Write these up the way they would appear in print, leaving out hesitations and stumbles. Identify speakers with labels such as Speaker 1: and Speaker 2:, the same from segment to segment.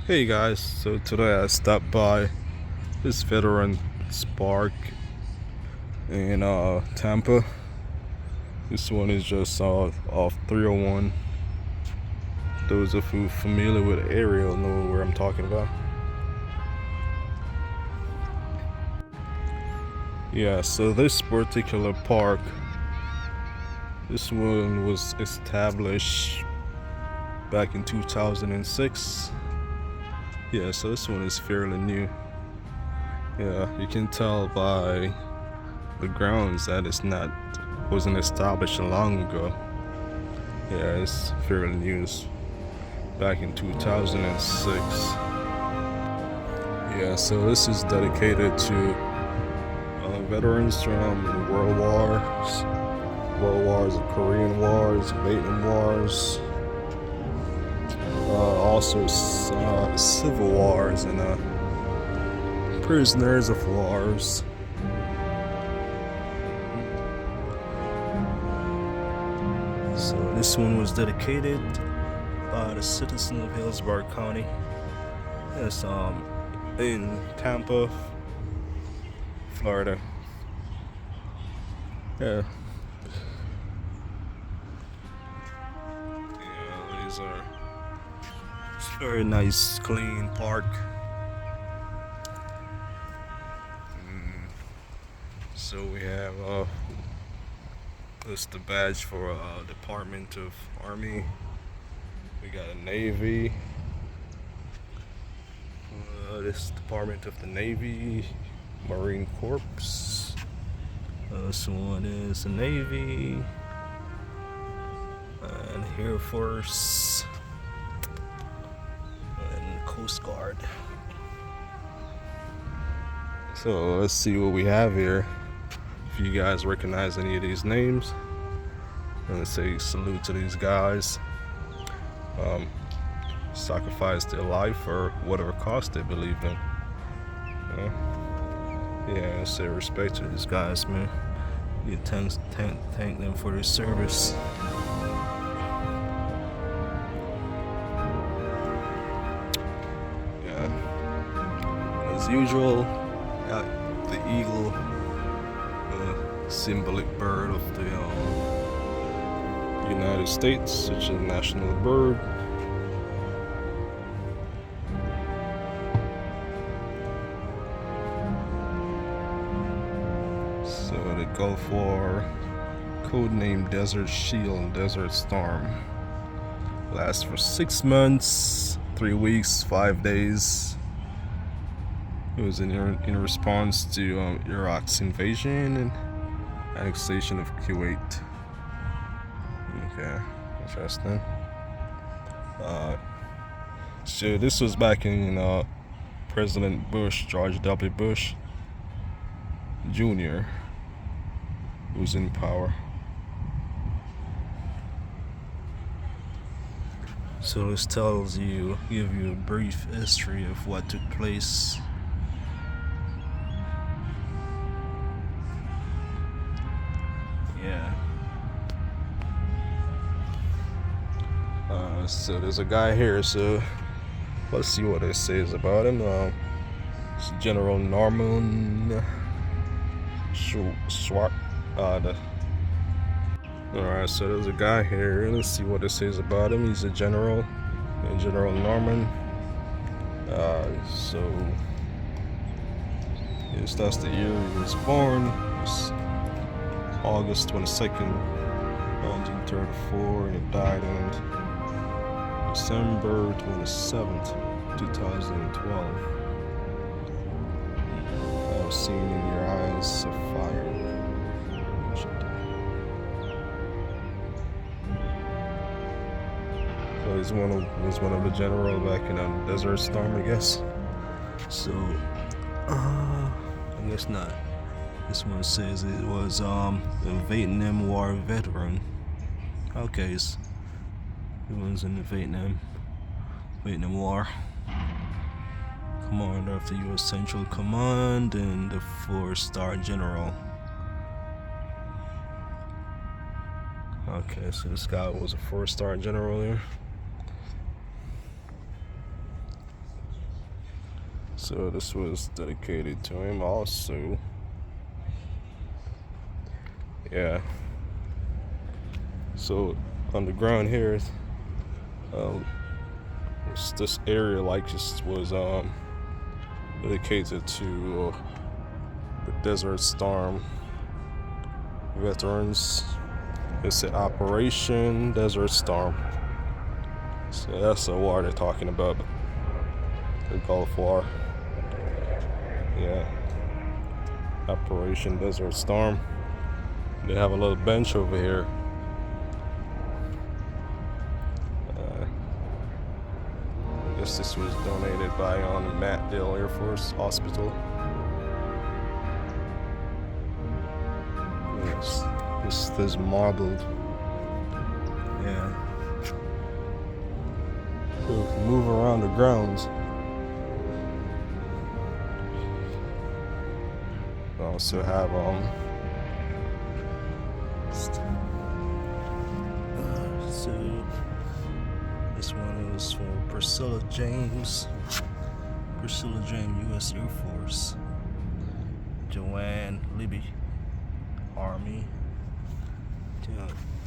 Speaker 1: Hey guys, so today I stopped by this Veterans Park in Tampa. This one is just off 301. Those of you familiar with the area know where I'm talking about. Yeah, so this particular park, this one was established back in 2006. Yeah, so this one is fairly new. Yeah, you can tell by the grounds that it's not wasn't established long ago. Yeah, it's fairly new. It's back in 2006. Yeah, so this is dedicated to veterans from World Wars, the Korean Wars, Vietnam Wars, also Civil Wars and prisoners of wars. So this one was dedicated by the citizens of Hillsborough County. It's in Tampa, Florida. Yeah. Yeah, these are it's very nice, clean park. So we have this the badge for Department of Army. We got a Navy. This Department of the Navy, Marine Corps. This one is the Navy and Air Force and Coast Guard. So let's see what we have here. If you guys recognize any of these names, I'm gonna say salute to these guys. Sacrifice their life for whatever cause they believe in. Yeah, I say respect to these guys, man. You thank them for their service. Yeah, as usual, the eagle, symbolic bird of the United States, such a national bird. So they go for codename Desert Shield and Desert Storm. Lasts for 6 months, 3 weeks, 5 days. It was in response to Iraq's invasion and annexation of Kuwait. Okay, interesting. So this was back in President Bush, George W. Bush Jr. was in power. So this tells you, give you a brief history of what took place. Yeah. So there's a guy here. So let's see what it says about him. It's General Norman Schwartz. Alright, so there's a guy here. Let's see what it says about him. He's a general, General Norman. So yes, that's the year he was born. It's August 22nd, 1934, and he died on December 27th, 2012. I've seen in your eyes of fire. So he's one of the general back in Desert Storm, I guess. So I guess not. This one says it was a Vietnam War veteran. Okay, so he was in the Vietnam War. Commander of the U.S. Central Command and the 4-star general. Okay, so this guy was a 4-star general here. So this was dedicated to him also. Yeah. So on the ground here, this area like just was dedicated to the Desert Storm veterans. It's an Operation Desert Storm. So that's the war they're talking about, the Gulf War. Yeah. Operation Desert Storm. They have a little bench over here. I guess this was donated by Mattdale Air Force Hospital. Yes, this is marbled. Yeah. So if you move around the grounds, we also have so this one is for Priscilla James, U.S. Air Force. Joanne Libby, Army.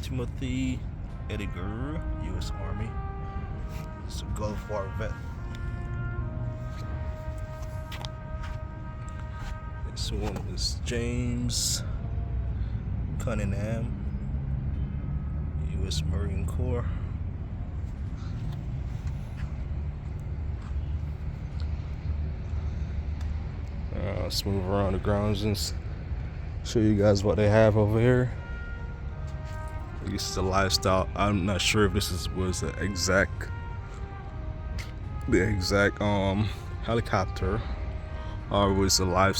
Speaker 1: Timothy Edgar, U.S. Army. It's a Gulf War vet. This one is James Cunningham, U.S. Marine Corps. Let's move around the grounds and show you guys what they have over here. This is a lifestyle. I'm not sure if this was the exact helicopter, or was a life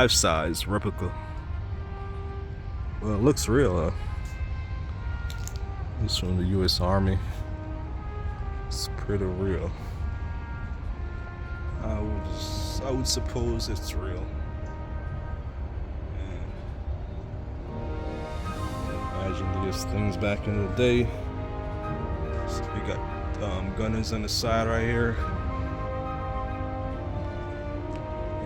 Speaker 1: size replica. Well, it looks real though. It's from the U.S. Army. It's pretty real. I would suppose it's real. Imagine these things back in the day. So we got gunners on the side right here,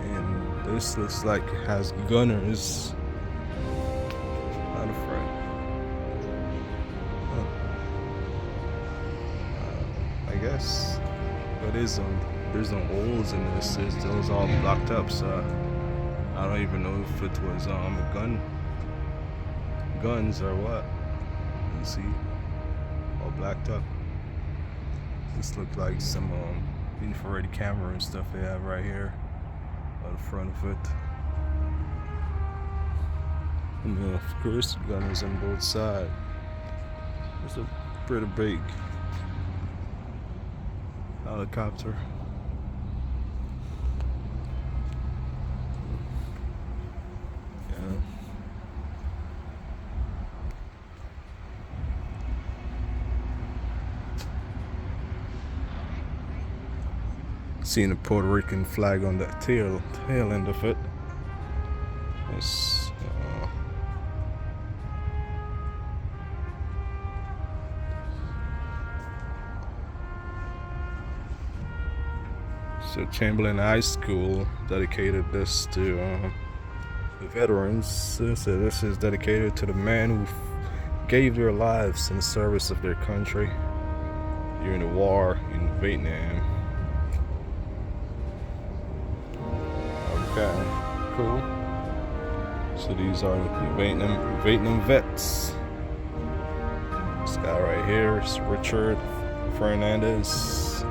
Speaker 1: and this looks like it has gunners on the front. I guess, but there's no holes in this. Those all blocked up, so I don't even know if it was a guns or what. You see, all blacked up. This looked like some infrared camera and stuff they have right here on the front of it. And then of course gunners on both sides. It's a pretty big helicopter. Seeing the Puerto Rican flag on the tail end of it. It's, so Chamberlain High School dedicated this to the veterans. So this is dedicated to the men who gave their lives in service of their country during the war in Vietnam. Okay, cool. So these are the Vietnam vets. This guy right here is Richard Fernandez.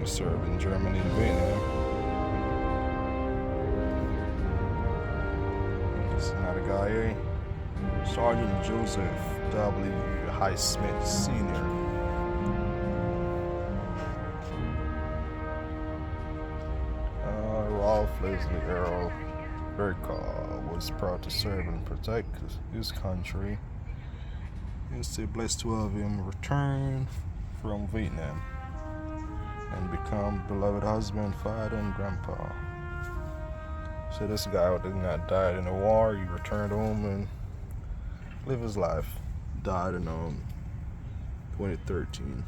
Speaker 1: He served in Germany and Vietnam. This is another guy here. Sergeant Joseph W. Highsmith Sr. Ralph Leslie Earl Burkaw was proud to serve and protect his country. He is still blessed to have him return from Vietnam and become beloved husband, father, and grandpa. So this guy did not die in the war. He returned home and lived his life. Died in 2013.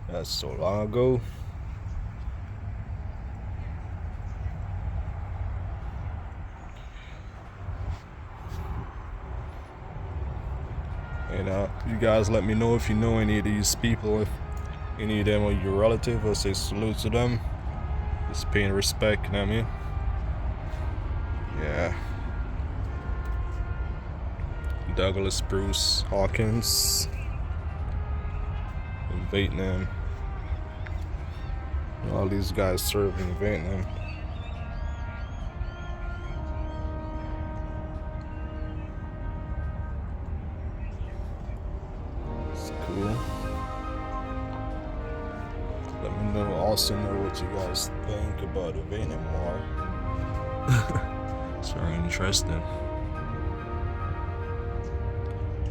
Speaker 1: That's so long ago. And you guys let me know if you know any of these people, if any of them are your relative. I'll say salute to them. Just paying respect, you know what I mean? Yeah. Douglas Bruce Hawkins in Vietnam. All these guys served in Vietnam. It's cool. Let me know, also know what you guys think about the Vietnam War. It's very interesting.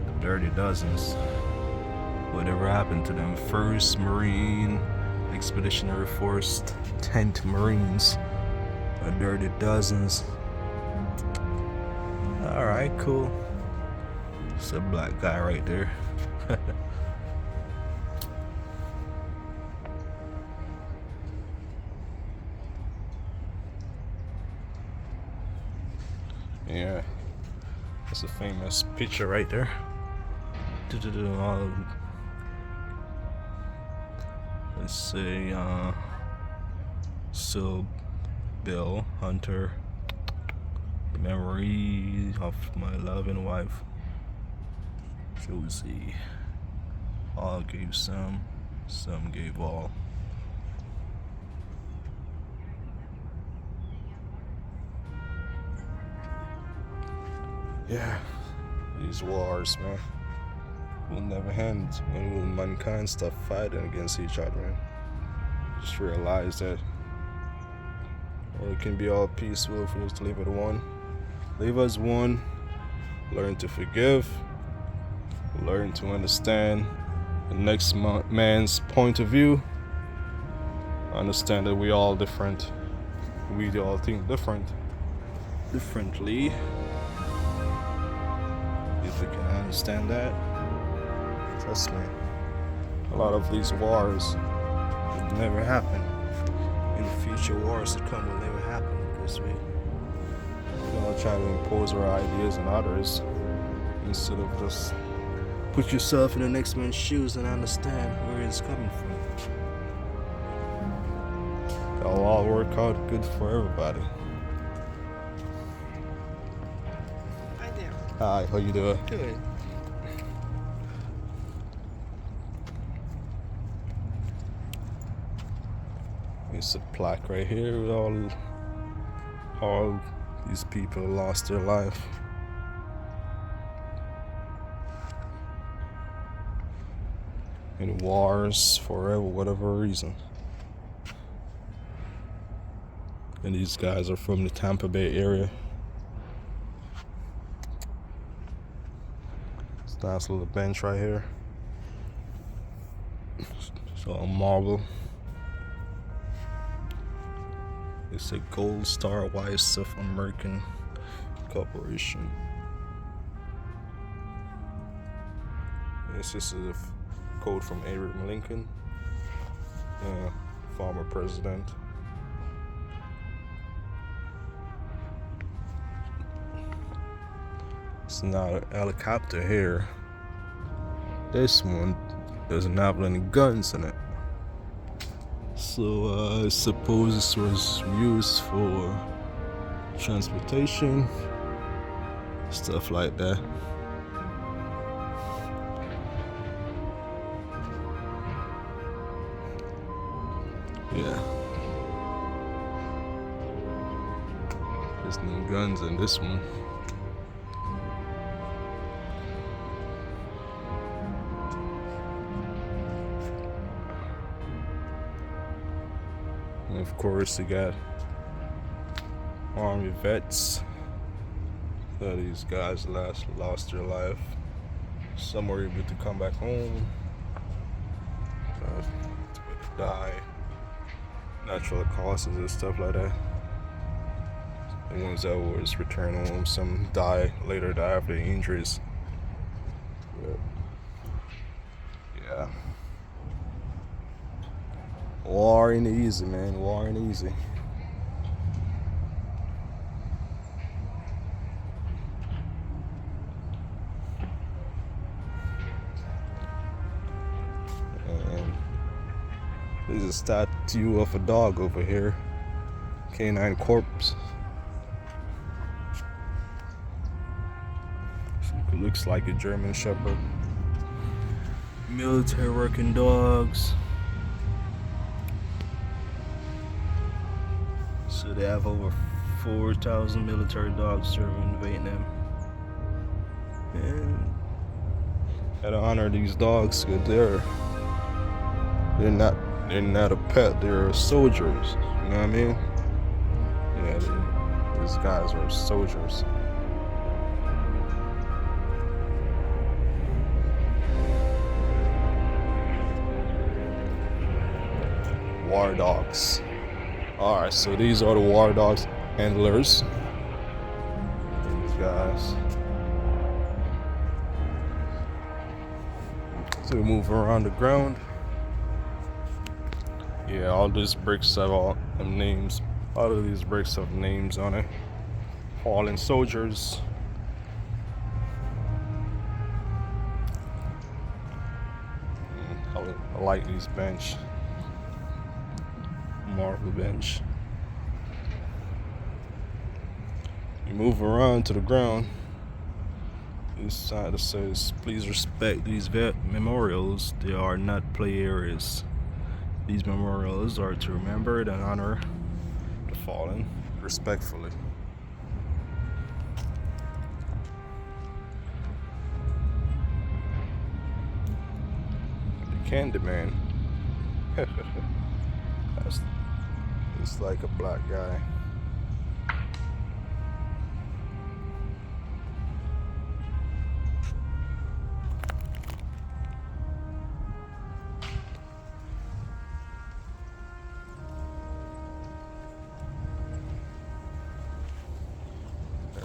Speaker 1: The Dirty Dozens. Whatever happened to them? 1st Marine Expeditionary Force, 10th Marines. The Dirty Dozens. Alright, cool. It's a black guy right there. Yeah, that's a famous picture right there. Let's say Sil Bill Hunter, memory of my loving wife Josie. All gave some gave all. Yeah, these wars, man, will never end. When will mankind stop fighting against each other, man? Just realize that, or it can be all peaceful if we just leave it one. Leave us one. Learn to forgive. Learn to understand the next man's point of view. Understand that we all different. We all think differently. If we can understand that, trust me, a lot of these wars will never happen. In the future, wars that come will never happen because we all try to impose our ideas on others instead of just put yourself in the next man's shoes and understand where it's coming from. It'll all work out good for everybody.
Speaker 2: Hi there.
Speaker 1: Hi, how you doing?
Speaker 2: Good.
Speaker 1: It's a plaque right here with all these people lost their life. In wars for whatever reason. And these guys are from the Tampa Bay area. It's a nice little bench right here. It's all marble. It's a Gold Star White South American Corporation. This is a quote from Abraham Lincoln, former president. It's not an helicopter here. This one doesn't have any guns in it. So I suppose this was used for transportation, stuff like that. Yeah. There's no guns in this one. And of course, you got Army vets. These guys lost their life. Some were able to come back home. To die. Natural causes and stuff like that. The ones that was return home, some later die after injuries. But, yeah. War ain't easy, man. War ain't easy. And there's a statue of a dog over here. Canine corpse. It looks like a German Shepherd. Military working dogs. So they have over 4,000 military dogs serving in Vietnam. And gotta honor these dogs because they're not a pet, they're soldiers. You know what I mean? Yeah, these guys are soldiers. War dogs. Alright, so these are the war dogs handlers. These guys. So we move around the ground. Yeah, all these bricks have all names. All of these bricks have names on it. Fallen soldiers. I like these bench. Marble bench. You move around to the ground. This side says, please respect these memorials. They are not play areas. These memorials are to remember and honor the fallen respectfully. The Candyman. It's like a black guy.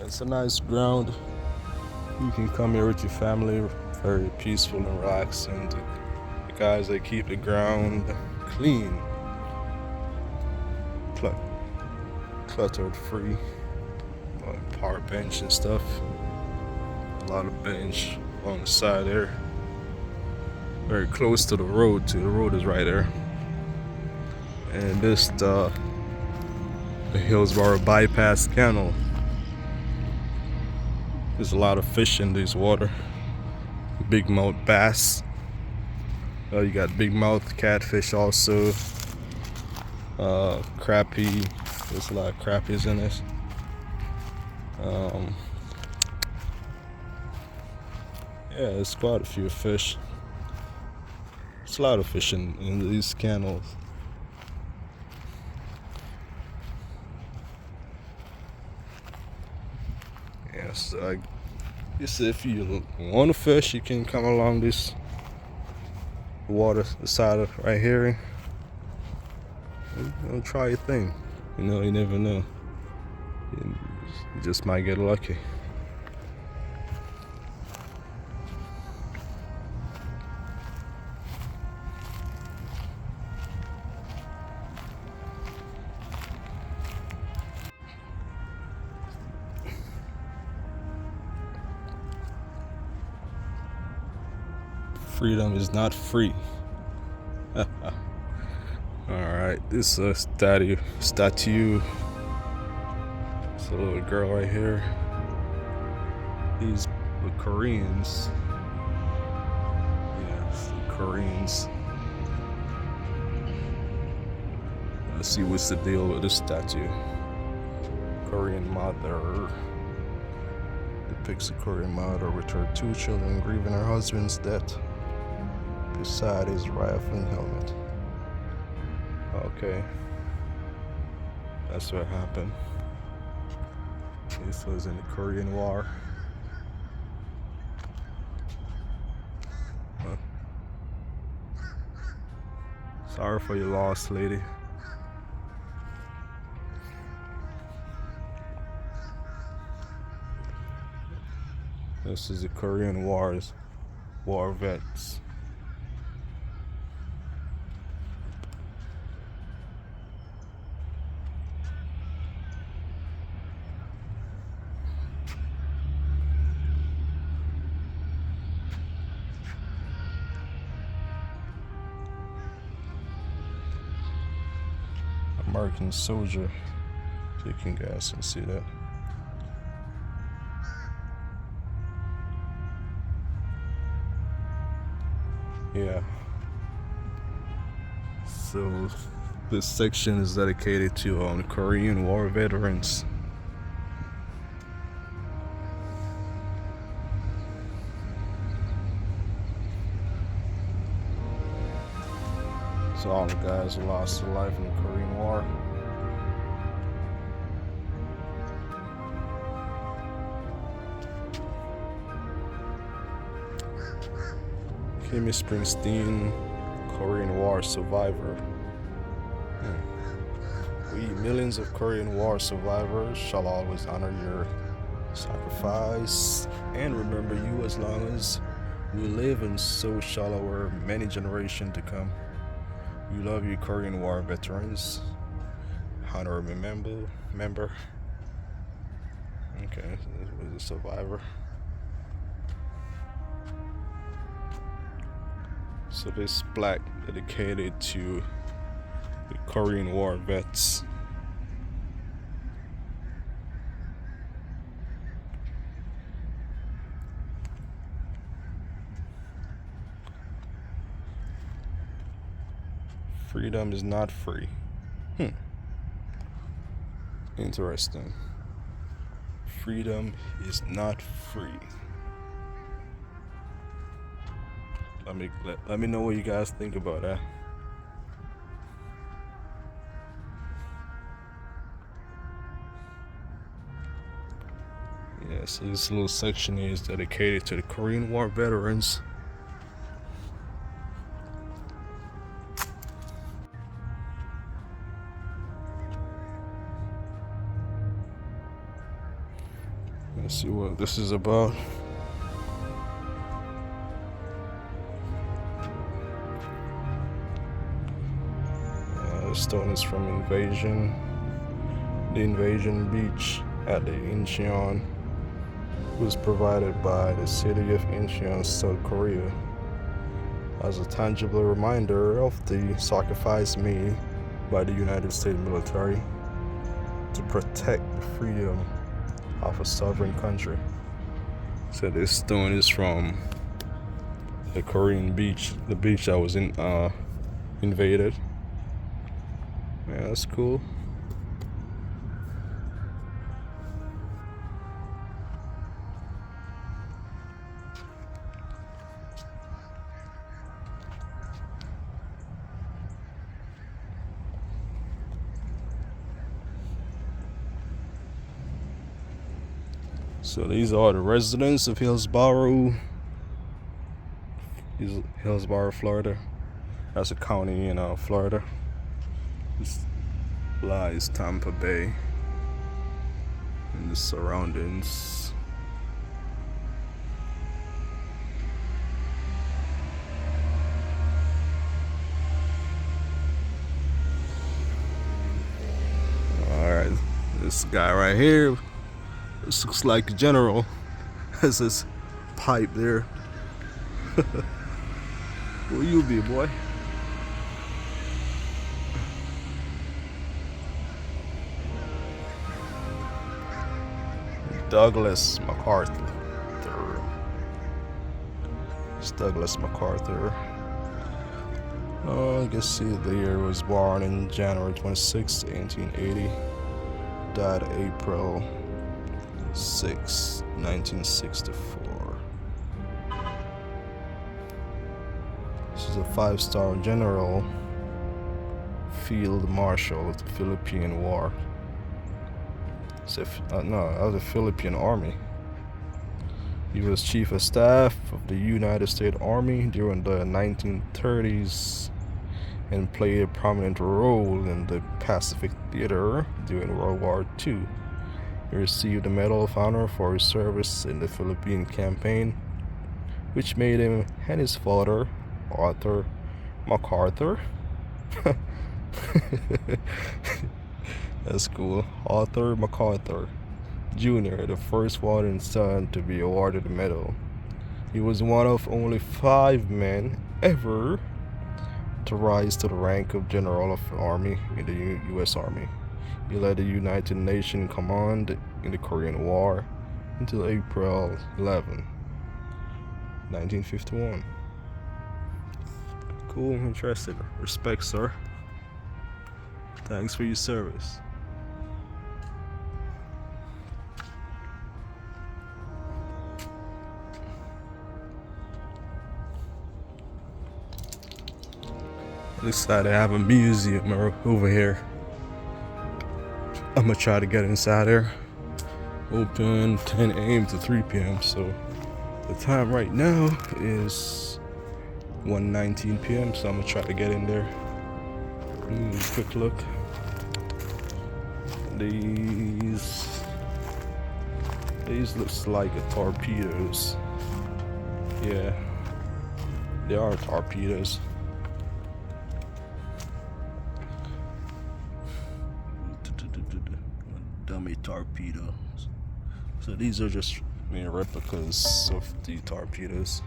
Speaker 1: It's a nice ground. You can come here with your family, very peaceful and relaxing. The guys, they keep the ground clean, cluttered free. Park bench and stuff. A lot of bench on the side there. Very close to the road too. The road is right there. And this the Hillsborough Bypass Canal. There's a lot of fish in this water. Big mouth bass. You got big mouth catfish also. Crappie. There's a lot of crappies in this. Yeah, there's quite a few fish. There's a lot of fish in these canals. Yes, if you want to fish, you can come along this water, the side of right here. And try your thing. You know, you never know. You just might get lucky. Freedom is not free. Alright, this is a statue. It's a little girl right here. These the Koreans. Yes, the Koreans. Let's see what's the deal with this statue. Korean mother. Depicts a Korean mother with her 2 children grieving her husband's death beside his rifle and helmet. Okay. That's what happened. This was in the Korean War. Huh. Sorry for your loss, lady. This is the Korean war vets. American soldier taking gas, and see that. Yeah. So this section is dedicated to Korean War veterans. So all the guys who lost their life in the Korean War. Kimmy Springsteen, Korean War survivor. We, millions of Korean War survivors, shall always honor your sacrifice and remember you as long as we live, and so shall our many generations to come. We love you, Korean War veterans. Honorable member. Okay, this was a survivor. So this plaque dedicated to the Korean War vets. Freedom is not free. Interesting. Freedom is not free. Let me know what you guys think about that. Yeah, so this little section is dedicated to the Korean War veterans. Let's see what this is about. The stone is from Invasion. The Invasion Beach at the Incheon was provided by the city of Incheon, South Korea, as a tangible reminder of the sacrifice made by the United States military to protect the freedom of a sovereign country. So this stone is from the Korean beach, the beach that was invaded. Yeah, that's cool. So these are the residents of Hillsborough, Florida. That's a county in Florida. This lies Tampa Bay and the surroundings. Alright, this guy right here, this looks like a general. Has this pipe there. Who you be, boy? Douglas MacArthur. It's Douglas MacArthur. I guess see the year was born in January 26, 1880. Died April 6, 1964. This is a 5-star general, field marshal of the Philippine War. No, that was the Philippine Army. He was chief of staff of the United States Army during the 1930s and played a prominent role in the Pacific Theater during World War II. He received the Medal of Honor for his service in the Philippine campaign, which made him and his father, Arthur MacArthur, that's cool, Arthur MacArthur Jr., the first one son to be awarded the medal. He was one of only 5 men ever to rise to the rank of General of the Army in the U.S. Army. He led the United Nations Command in the Korean War until April 11, 1951. Cool, interesting. Respect, sir. Thanks for your service. Looks like they have a museum over here. I'm gonna try to get inside there. Open 10 a.m. to 3 p.m. So the time right now is 1:19 p.m. So I'm gonna try to get in there. Quick look. These looks like torpedoes. Yeah, they are torpedoes. Dummy torpedoes. So these are just replicas of the torpedoes.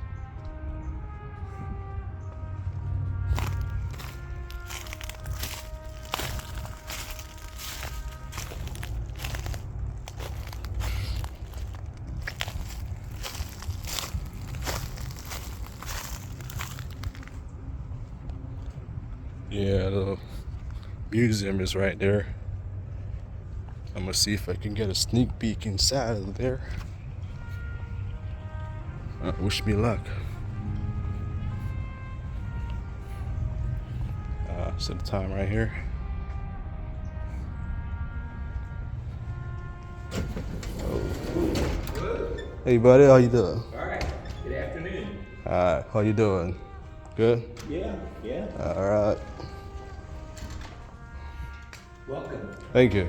Speaker 1: Yeah, the museum is right there. I'm gonna see if I can get a sneak peek inside of there. Wish me luck. Set the time right here. Hey buddy, how you doing?
Speaker 3: All right. Good afternoon.
Speaker 1: Alright, how you doing? Good?
Speaker 3: Yeah.
Speaker 1: Alright.
Speaker 3: Welcome.
Speaker 1: Thank you.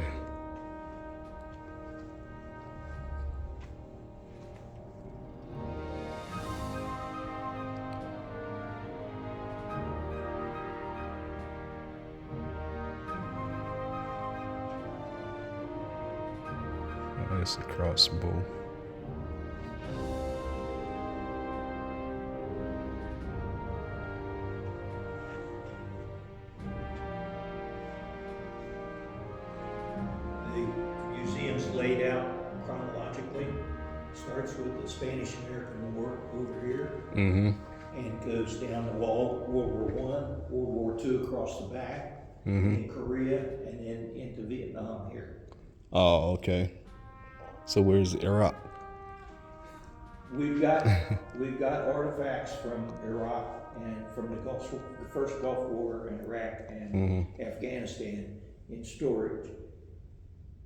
Speaker 1: It's a crossbow.
Speaker 3: The museum's laid out chronologically. Starts with the Spanish-American War over here. And goes down the wall, World War I, World War II across the back, and then Korea, and then into Vietnam here.
Speaker 1: Oh, okay. So where's Iraq?
Speaker 3: We've got artifacts from Iraq and from the first Gulf War in Iraq and Afghanistan in storage.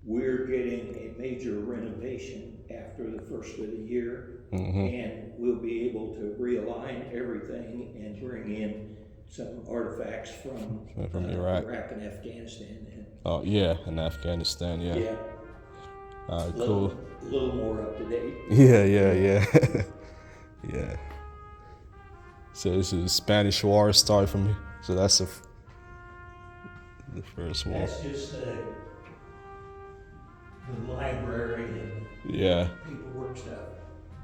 Speaker 3: We're getting a major renovation after the first of the year, and we'll be able to realign everything and bring in some artifacts from
Speaker 1: Iraq.
Speaker 3: Iraq and Afghanistan.
Speaker 1: Oh yeah, in Afghanistan, yeah.
Speaker 3: Yeah.
Speaker 1: Cool.
Speaker 3: A little more up to date.
Speaker 1: Yeah. Yeah. So this is Spanish War started from here. So that's the first war.
Speaker 3: That's just the library and
Speaker 1: Yeah.
Speaker 3: paperwork stuff.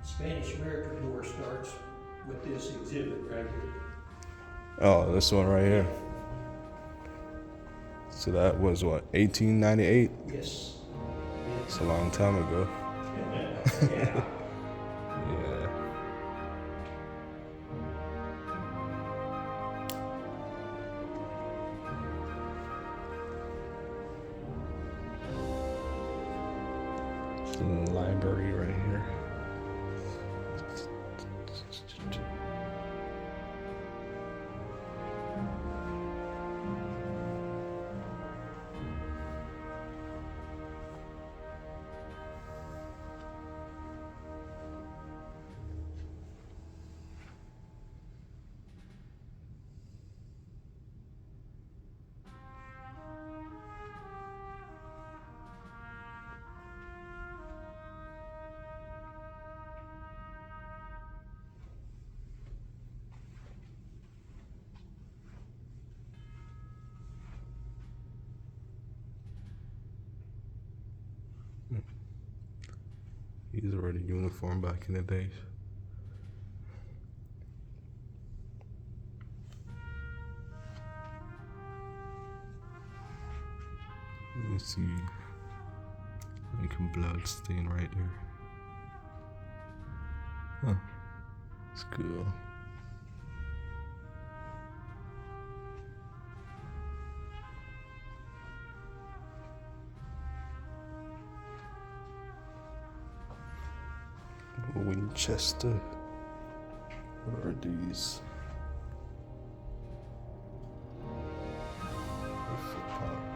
Speaker 3: Spanish-American War starts with this exhibit right here.
Speaker 1: Oh, this one right here. So that was what, 1898?
Speaker 3: Yes.
Speaker 1: It's a long time ago.
Speaker 3: Yeah.
Speaker 1: Yeah. It's a little library right here. These were the uniform back in the days. You see like a blood stain right there. Huh. It's cool. Winchester. What are these?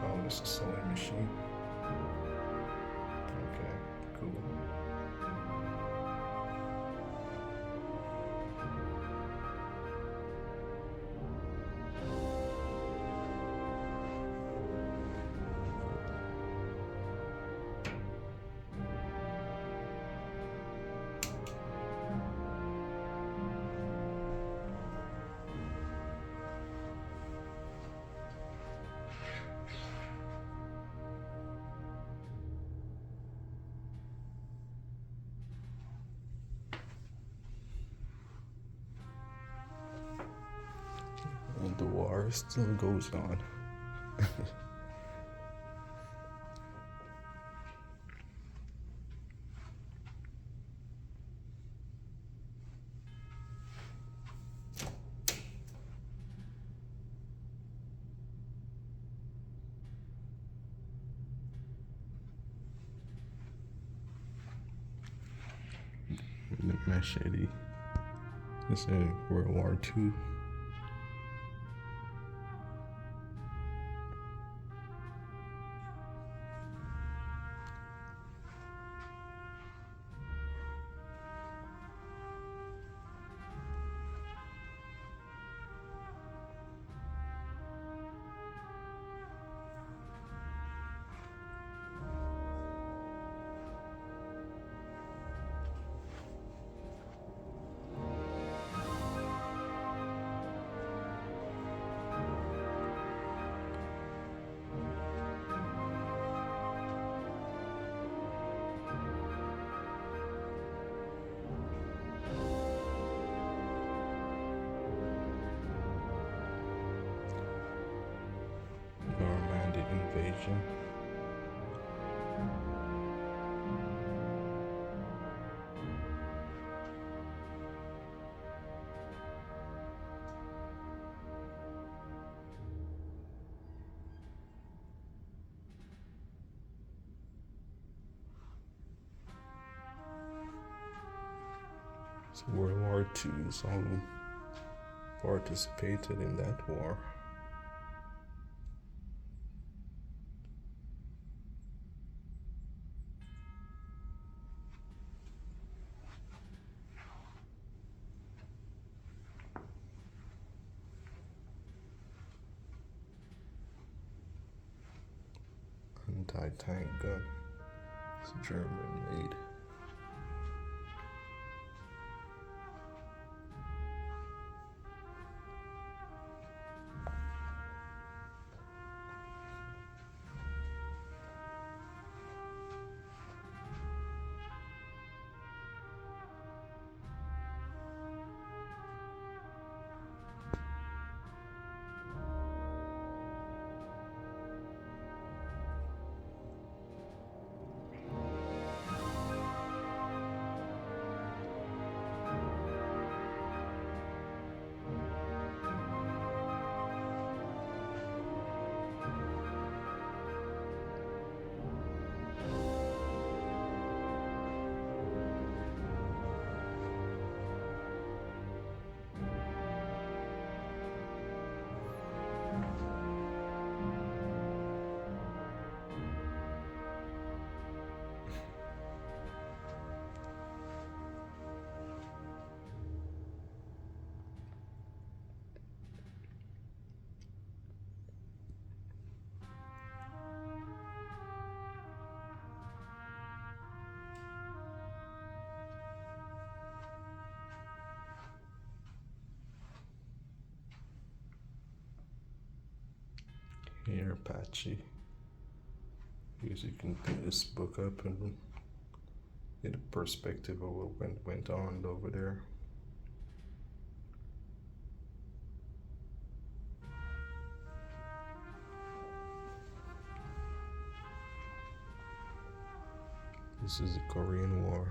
Speaker 1: Oh, this is a sewing machine. Okay, cool. And the war still goes on. The machete. This is World War II. Normandy invasion. So World War II, some participated in that war. Anti-tank gun. It's German made. Here, Apache. Because you can pick this book up and get a perspective of what went on over there. This is the Korean War.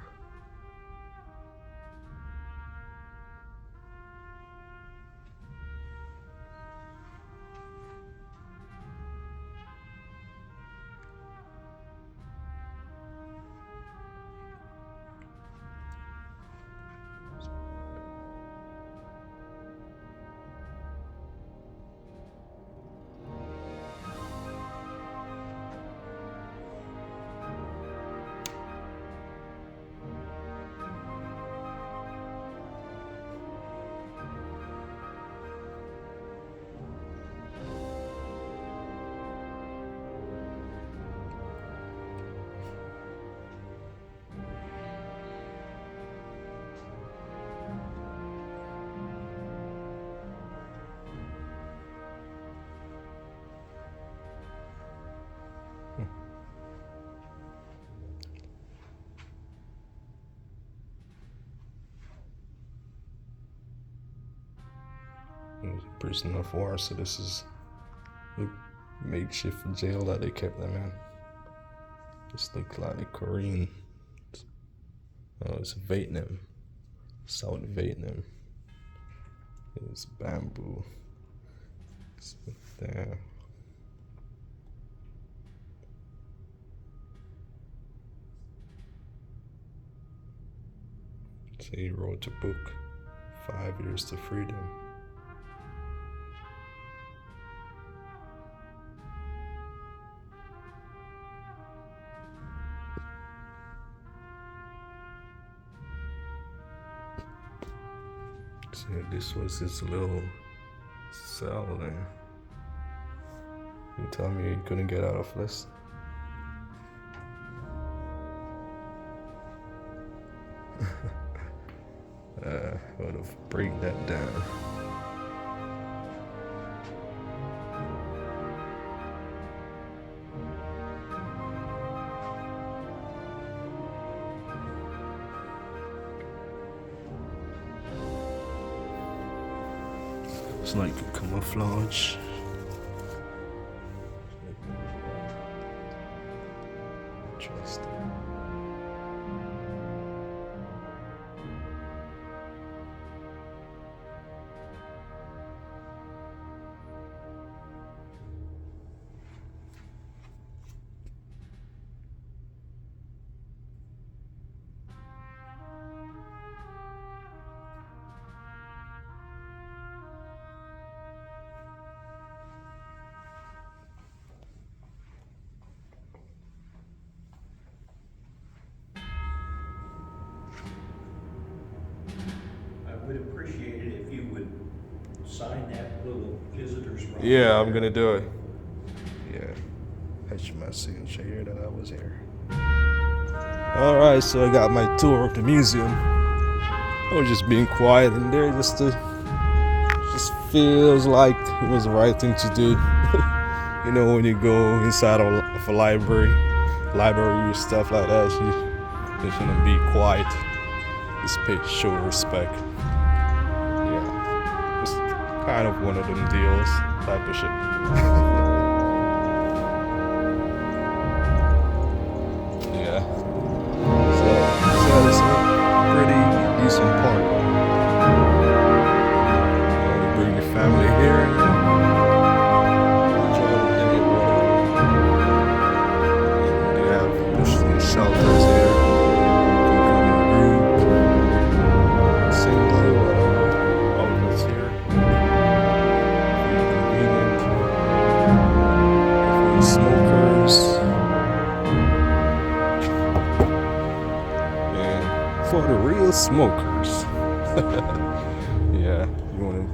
Speaker 1: It was a prisoner of war, so this is the makeshift jail that they kept them in. This looks like the Korean. Oh, it's Vietnam, South Vietnam. It's bamboo. It's there. So he wrote a book, 5 Years to Freedom. So this was his little cell there. You tell me you couldn't get out of this? Would have break that down. It's like camouflage. Interesting.
Speaker 3: I would appreciate it if you would sign that little visitor's right.
Speaker 1: Yeah, I'm gonna do it. Yeah, that's my signature here that I was here. All right, so I got my tour of the museum. I was just being quiet in there, just feels like it was the right thing to do. You know, when you go inside of a library or stuff like that, you shouldn't be quiet. Just show respect. Yeah, it's kind of one of them deals, type of shit. Yeah. So it's a pretty decent park. You bring your family here and enjoy the day or whatever. They have some shelters here. For the real smokers. Yeah, you want to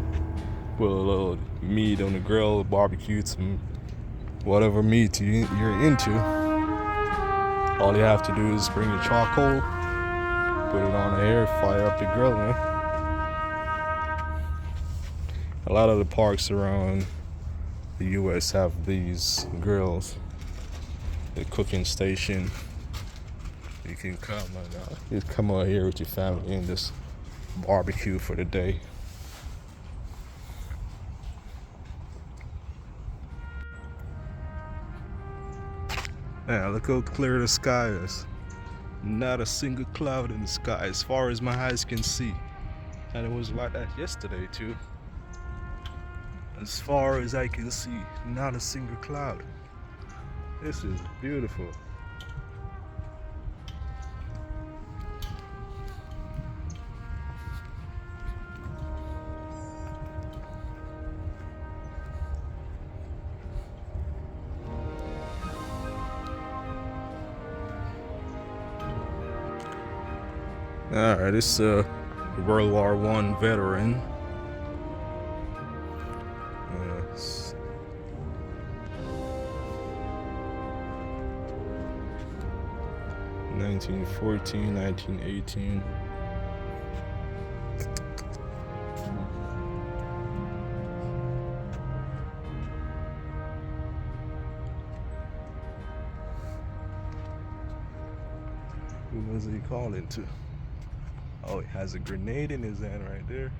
Speaker 1: put a little meat on the grill, barbecue some whatever meat you're into. All you have to do is bring your charcoal, put it on the air, fire up the grill, man. A lot of the parks around the US have these grills, the cooking station. You can come out here with your family and just barbecue for the day. Yeah, look how clear the sky is. Not a single cloud in the sky as far as my eyes can see. And it was like that yesterday too. As far as I can see, not a single cloud. This is beautiful. Alright, this World War I veteran. Yes. (1914, 1918). Who was he calling to? Oh, he has a grenade in his hand right there.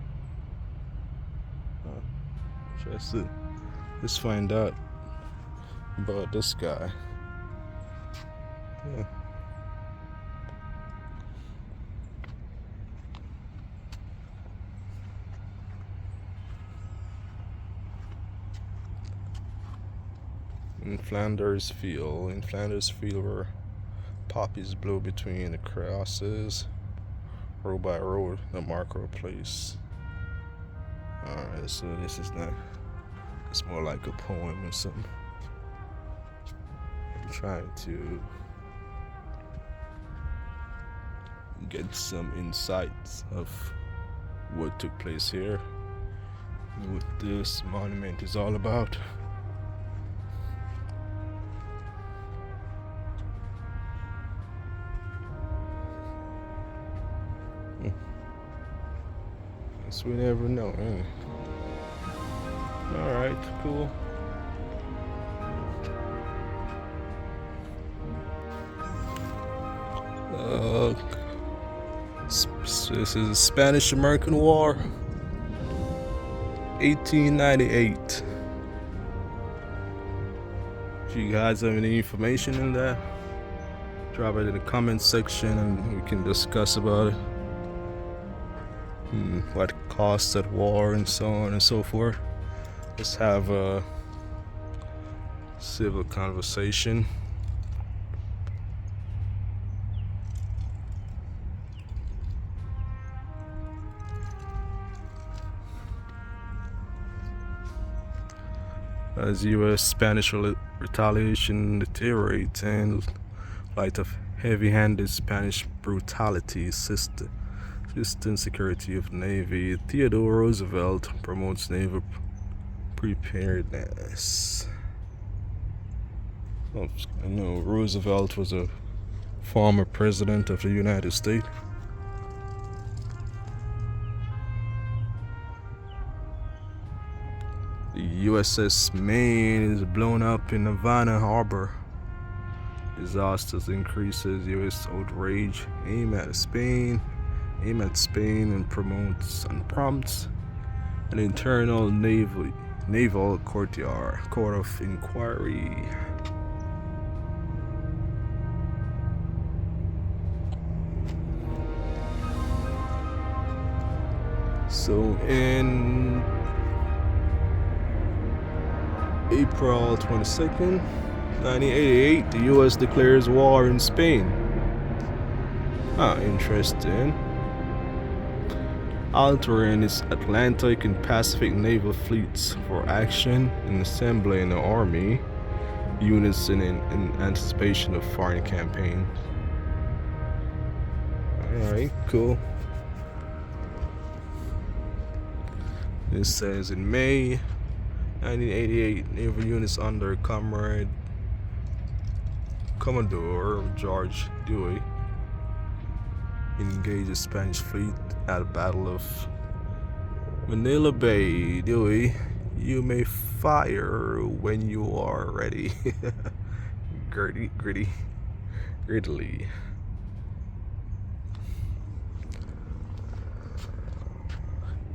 Speaker 1: Interesting. Let's find out about this guy. Yeah. In Flanders Field where poppies blow between the crosses. Row by row, the marker place. Alright, so this is not, it's more like a poem or something. I'm trying to get some insights of what took place here, what this monument is all about. Guess we never know, eh? Alright, cool. This is the Spanish-American War, 1898. If you guys have any information in that, drop it in the comment section and we can discuss about it. What costs at war and so on and so forth. Let's have a civil conversation. As U.S.-Spanish retaliation deteriorates in light of heavy-handed Spanish brutality, assistant Secretary of the Navy Theodore Roosevelt promotes naval preparedness. Oh, I know Roosevelt was a former president of the United States. The USS Maine is blown up in Havana Harbor. Disasters increases U.S. outrage. Aim at Spain and promotes and prompts an internal naval court of inquiry. So in April 22nd, 1988, the U.S. declares war in Spain. Interesting. Altering its Atlantic and Pacific naval fleets for action and assembling the army units in anticipation of foreign campaigns. Alright, cool. It says in May 1988, naval units under Commodore George Dewey engaged the Spanish fleet at the Battle of Manila Bay. Dewey, you may fire when you are ready. Gridley.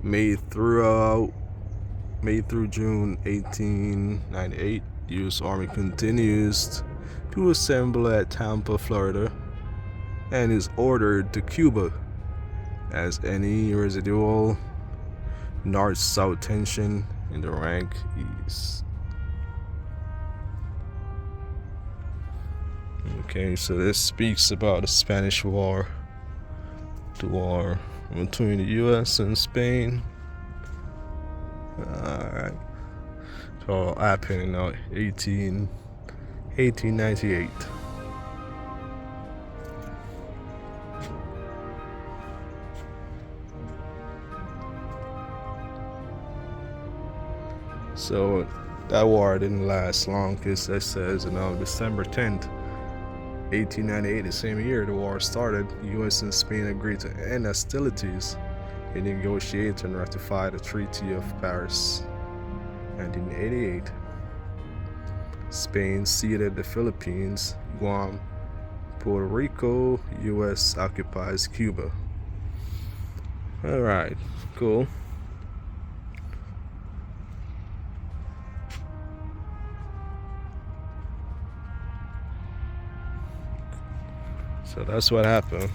Speaker 1: May through June 1898, U.S. Army continues to assemble at Tampa, Florida. and is ordered to Cuba as any residual north-south tension in the rank ease. Okay, so this speaks about the Spanish War, the war between the U.S. and Spain. Alright, it all happened in 1898. So that war didn't last long, because it says December 10th, 1898, the same year the war started, the U.S. and Spain agreed to end hostilities and negotiate and ratify the Treaty of Paris. 1988, Spain ceded the Philippines, Guam, Puerto Rico, U.S. occupies Cuba. Alright, cool. So that's what happened.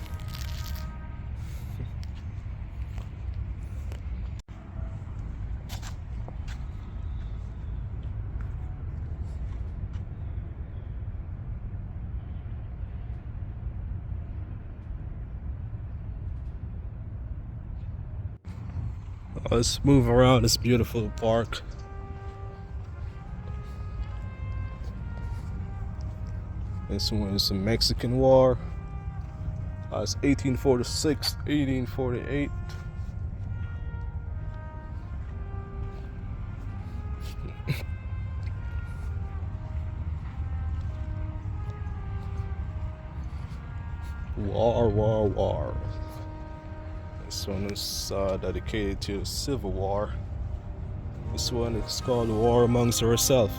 Speaker 1: Let's move around this beautiful park. This one is the Mexican War. It's 1846, 1848. War. This one is dedicated to the Civil War. This one is called War Amongst Ourselves.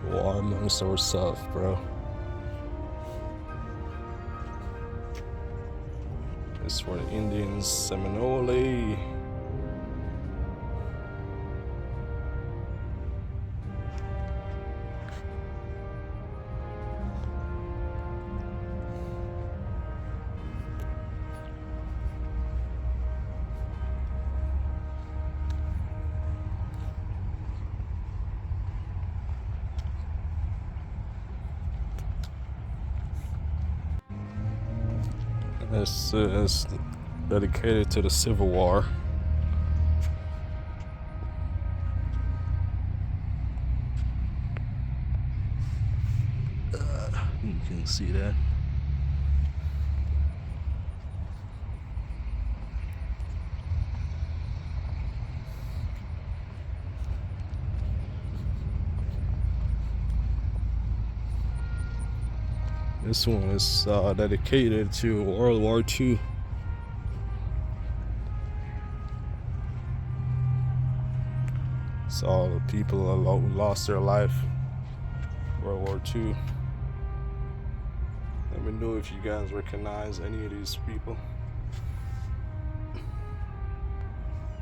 Speaker 1: War Amongst Ourselves, bro. This for the Indians, Seminole. This is dedicated to the Civil War. You can see that. This one is dedicated to World War II. It's all the people who lost their life. World War II. Let me know if you guys recognize any of these people.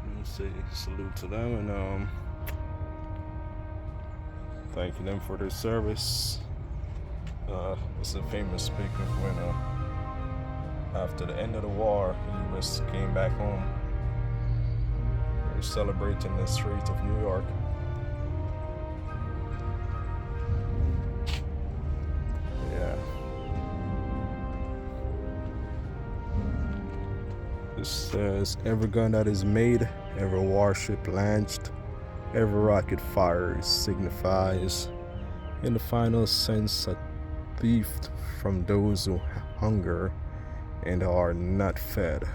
Speaker 1: Let me say salute to them and thanking them for their service. It's a famous speaker when after the end of the war, the U.S. came back home. They're celebrating the streets of New York. Yeah. This says, every gun that is made, every warship launched, every rocket fired signifies, in the final sense, a thief from those who hunger and are not fed.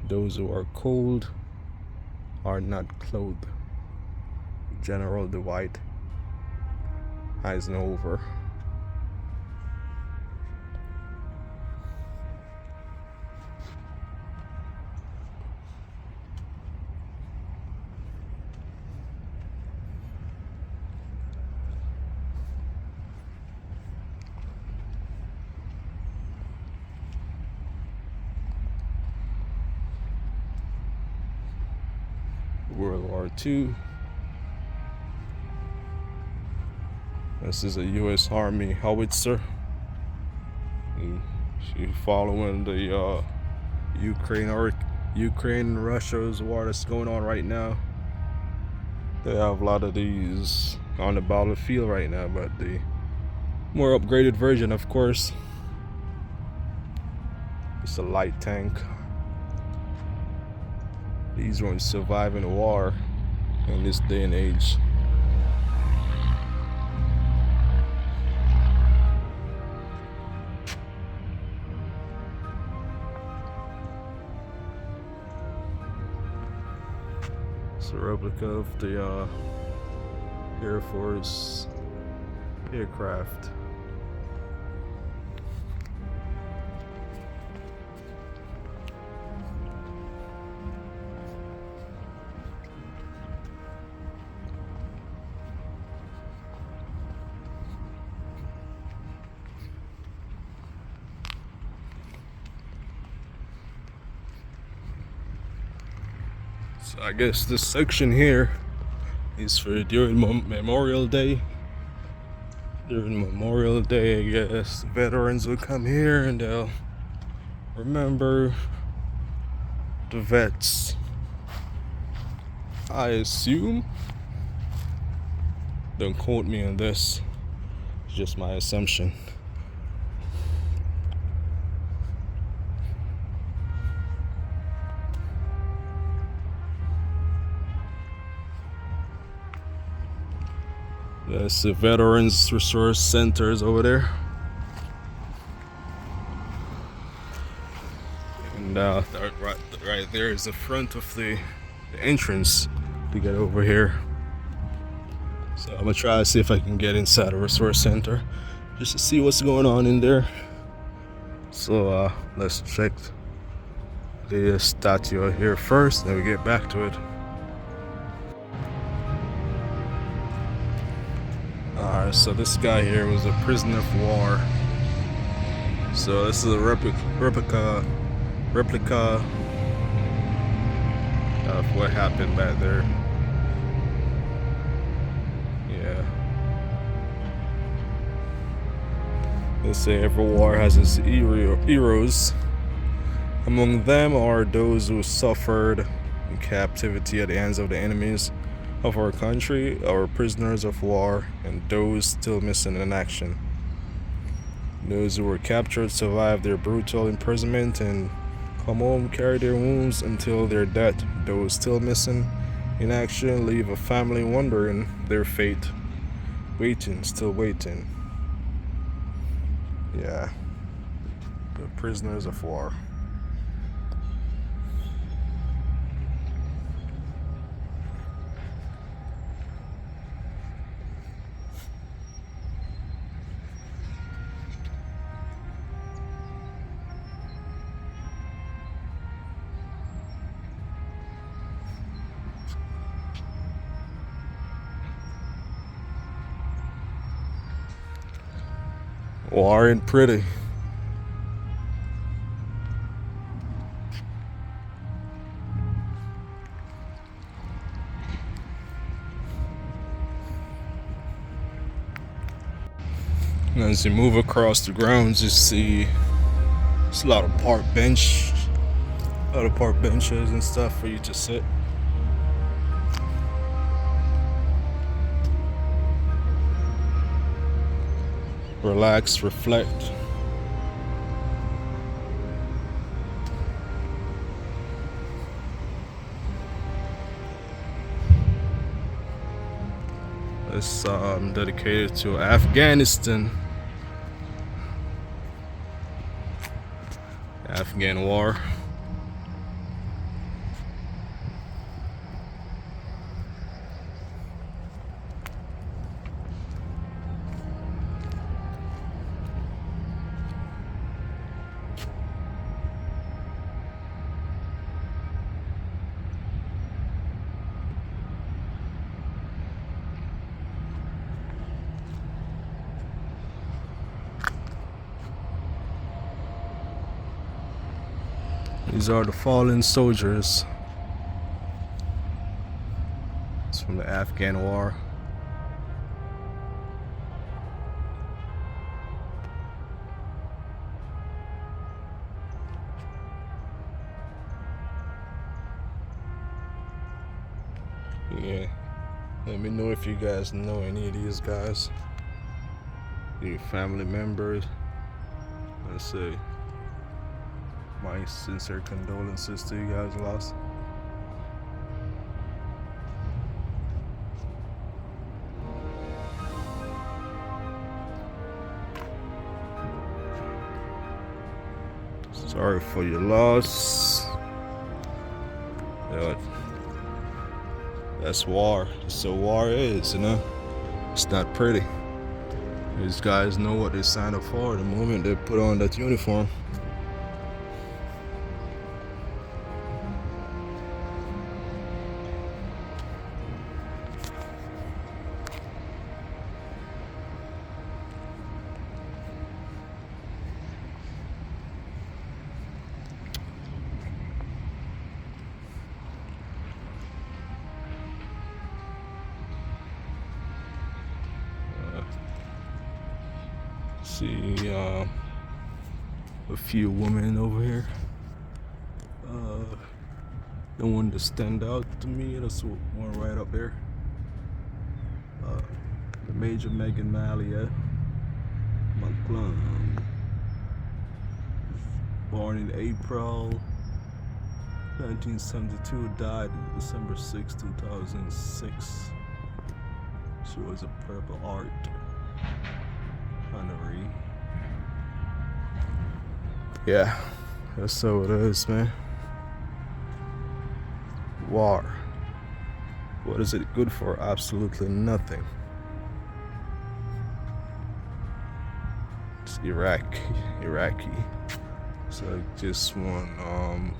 Speaker 1: Those who are cold are not clothed. General Dwight Eisenhower. World War II. This is a U.S. Army howitzer. And she following the Ukraine-Russia's war that's going on right now. They have a lot of these on the battlefield right now, but the more upgraded version, of course. It's a light tank. These won't survive in a war in this day and age. It's a replica of the Air Force aircraft. So I guess this section here is for during Memorial Day. During Memorial Day, I guess veterans will come here and they'll remember the vets. I assume. Don't quote me on this. It's just my assumption. That's the Veterans Resource Centers over there. And right there is the front of the entrance to get over here. So I'm gonna try to see if I can get inside a resource center just to see what's going on in there. So let's check the statue here first, then we get back to it. Alright, so this guy here was a prisoner of war. So this is a replica of what happened back there. Yeah. They say every war has its heroes. Among them are those who suffered in captivity at the hands of the enemies of our country, our prisoners of war, and those still missing in action. Those who were captured survived their brutal imprisonment and come home, carry their wounds until their death. Those still missing in action leave a family wondering their fate, still waiting. Yeah, the prisoners of war. War ain't pretty. And as you move across the grounds, you see it's a lot of park benches and stuff for you to sit. Relax, reflect. It's dedicated to Afghanistan. Afghan war. These are the fallen soldiers. It's from the Afghan war. Yeah. Let me know if you guys know any of these guys. Your family members. Let's say my sincere condolences to you guys lost. Sorry for your loss. Yeah, that's war. So war is, you know. It's not pretty. These guys know what they signed up for the moment they put on that uniform. See a few women over here. The one that stand out to me, that's one right up there. The Major Megan Malia McClung, born in April 1972, died December 6, 2006. She was a Purple Heart honoree. Yeah, that's so it is, man. War. What is it good for? Absolutely nothing. It's Iraqi. So just one,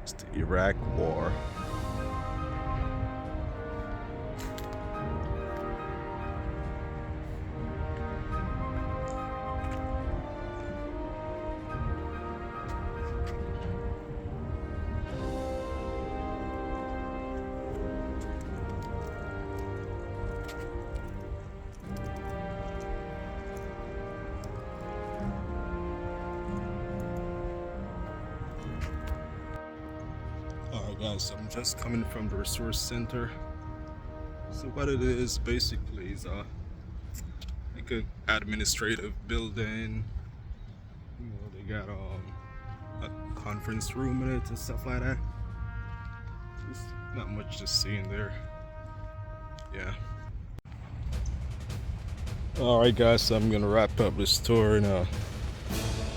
Speaker 1: it's the Iraq War. Alright guys, I'm just coming from the resource center. So what it is basically is like an administrative building. You know, they got a conference room in it and stuff like that. There's not much to see in there. Yeah. Alright guys, so I'm gonna wrap up this tour and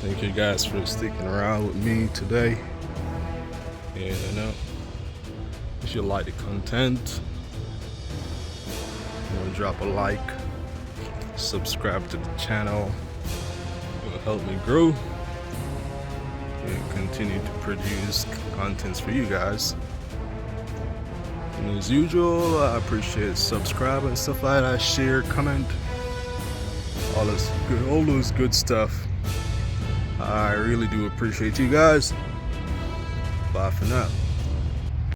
Speaker 1: thank you guys for sticking around with me today. And if you like the content, drop a like, subscribe to the channel. It will help me grow and continue to produce contents for you guys. And as usual, I appreciate subscribe and stuff like that, share, comment, all those good stuff. I really do appreciate you guys. Bye for now.